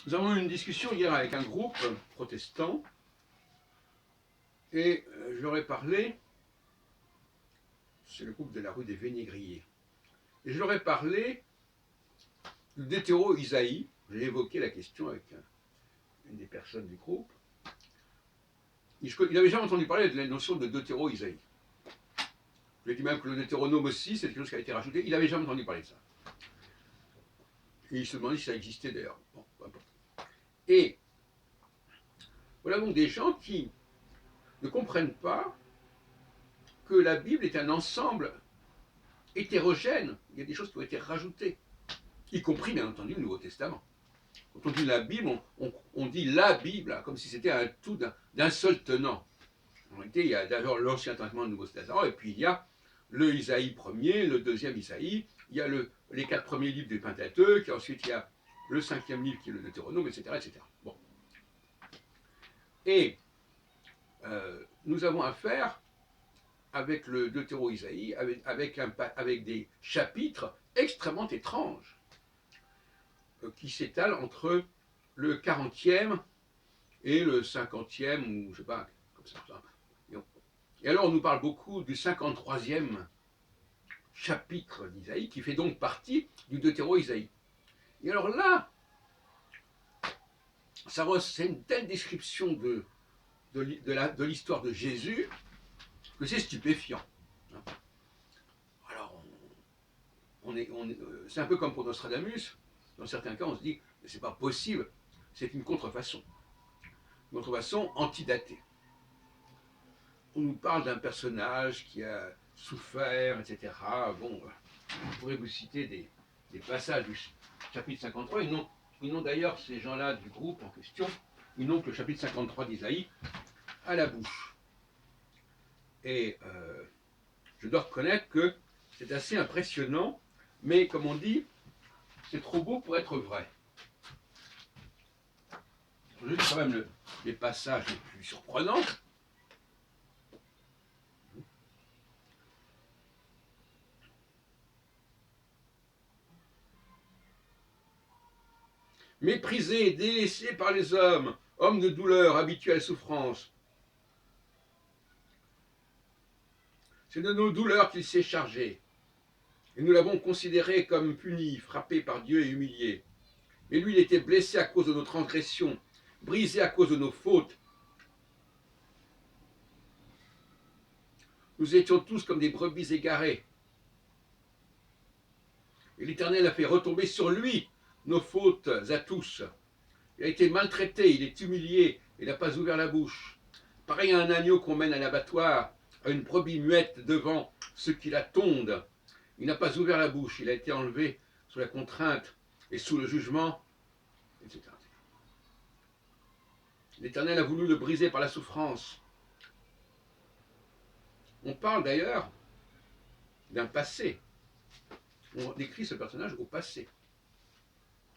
Nous avons eu une discussion hier avec un groupe protestant et je leur ai parlé, c'est le groupe de la rue des Vénégriers, et je leur ai parlé du Deutéro-Isaïe. J'ai évoqué la question avec une des personnes du groupe. Il n'avait jamais entendu parler de la notion de Deutéro-Isaïe. Je lui ai dit même que le Deutéronome aussi, c'est quelque chose qui a été rajouté. Il n'avait jamais entendu parler de ça. Et il se demandait si ça existait d'ailleurs. Bon, peu importe. Et voilà donc des gens qui ne comprennent pas que la Bible est un ensemble hétérogène. Il y a des choses qui ont été rajoutées, y compris bien entendu le Nouveau Testament. Quand on dit la Bible, on dit la Bible, comme si c'était un tout d'un seul tenant. En réalité, il y a d'abord l'Ancien Testament, le Nouveau Testament, et puis il y a le Isaïe premier, le deuxième Isaïe, il y a les 4 premiers livres du Pentateuque, et ensuite il y a le 5e livre qui est le Deutéronome, etc. etc. Bon. Et nous avons affaire avec le Deutéro-Isaïe, avec des chapitres extrêmement étranges qui s'étalent entre le 40e et le 50e, ou je sais pas, comme ça. Et alors on nous parle beaucoup du 53e chapitre d'Isaïe, qui fait donc partie du Deutéro-Isaïe. Et alors là, c'est une telle description de l'histoire de Jésus que c'est stupéfiant. Alors, c'est un peu comme pour Nostradamus. Dans certains cas, on se dit, mais c'est pas possible, c'est une contrefaçon. Une contrefaçon antidatée. On nous parle d'un personnage qui a souffert, etc. Bon, on pourrait vous citer des passages du chapitre 53. Ils n'ont d'ailleurs, ces gens-là du groupe en question, ils n'ont que le chapitre 53 d'Isaïe à la bouche. Et je dois reconnaître que c'est assez impressionnant, mais comme on dit, c'est trop beau pour être vrai. Je lis quand même les passages les plus surprenants. Méprisé et délaissé par les hommes, homme de douleur, habitué à la souffrance. C'est de nos douleurs qu'il s'est chargé. Et nous l'avons considéré comme puni, frappé par Dieu et humilié. Mais lui, il était blessé à cause de nos transgressions, brisé à cause de nos fautes. Nous étions tous comme des brebis égarées. Et l'Éternel a fait retomber sur lui nos fautes à tous. Il a été maltraité, il est humilié, il n'a pas ouvert la bouche. Pareil à un agneau qu'on mène à l'abattoir, à une brebis muette devant ceux qui la tondent. Il n'a pas ouvert la bouche, il a été enlevé sous la contrainte et sous le jugement, etc. L'Éternel a voulu le briser par la souffrance. On parle d'ailleurs d'un passé. On décrit ce personnage au passé.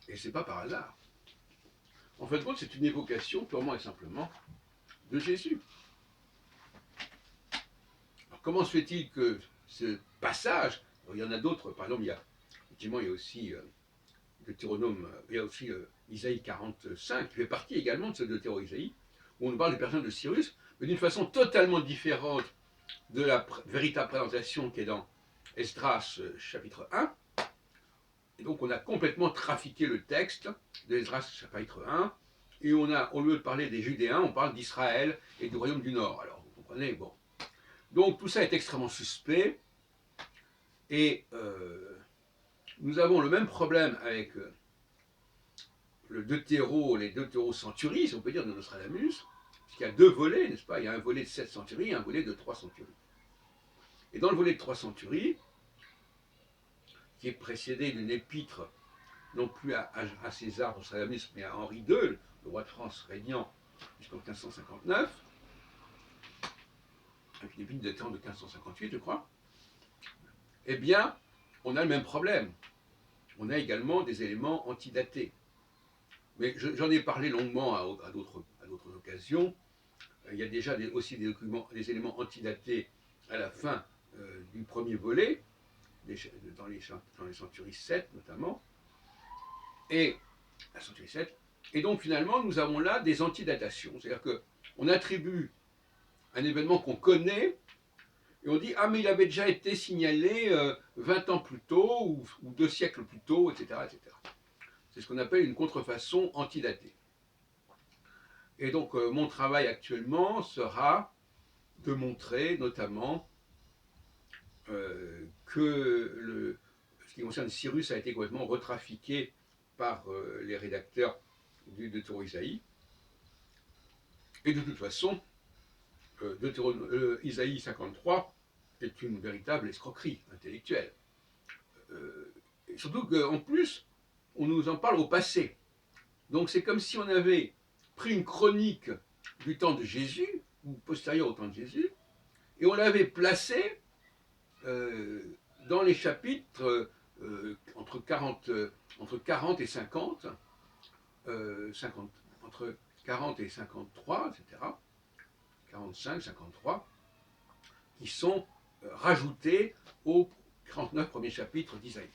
Et ce n'est pas par hasard. En fait, c'est une évocation purement et simplement de Jésus. Alors, comment se fait-il que ce passage, il y en a d'autres, par exemple, il y a aussi Deutéronome, il y a aussi Isaïe 45, qui fait partie également de ce Deutéro-Isaïe, où on nous parle des personnes de Cyrus, mais d'une façon totalement différente de la véritable présentation qui est dans Esdras chapitre 1. Et donc on a complètement trafiqué le texte de Esdras chapitre 1, et on a, au lieu de parler des Judéens, on parle d'Israël et du royaume du Nord. Alors vous comprenez, bon. Donc tout ça est extrêmement suspect, et nous avons le même problème avec les deutéro-centuries, si on peut dire, de Nostradamus, puisqu'il y a deux volets, n'est-ce pas? Il y a un volet de 7 centuries et un volet de 3 centuries. Et dans le volet de 3 centuries, qui est précédé d'une épître, non plus à César Nostradamus, mais à Henri II, le roi de France régnant jusqu'en 1559, avec une épître datant de 1558, je crois, eh bien, on a le même problème. On a également des éléments antidatés. Mais j'en ai parlé longuement à d'autres occasions. Il y a déjà aussi des éléments antidatés à la fin du premier volet, dans les centuries 7 notamment. Et la centurie 7, Et donc finalement, nous avons là des antidatations. C'est-à-dire qu'on attribue un événement qu'on connaît, et on dit, ah mais il avait déjà été signalé 20 ans plus tôt, ou 2 siècles plus tôt, etc. etc. C'est ce qu'on appelle une contrefaçon antidatée. Et donc mon travail actuellement sera de montrer notamment que ce qui concerne Cyrus a été complètement retrafiqué par les rédacteurs du Deutéro-Isaïe. Et de toute façon, Isaïe 53 est une véritable escroquerie intellectuelle. Et surtout qu'en plus, on nous en parle au passé. Donc c'est comme si on avait pris une chronique du temps de Jésus, ou postérieure au temps de Jésus, et on l'avait placée dans les chapitres entre 40 et 50, 50 entre 40 et 53, etc., 45, 53, qui sont rajoutés aux 49 premiers chapitres d'Isaïe.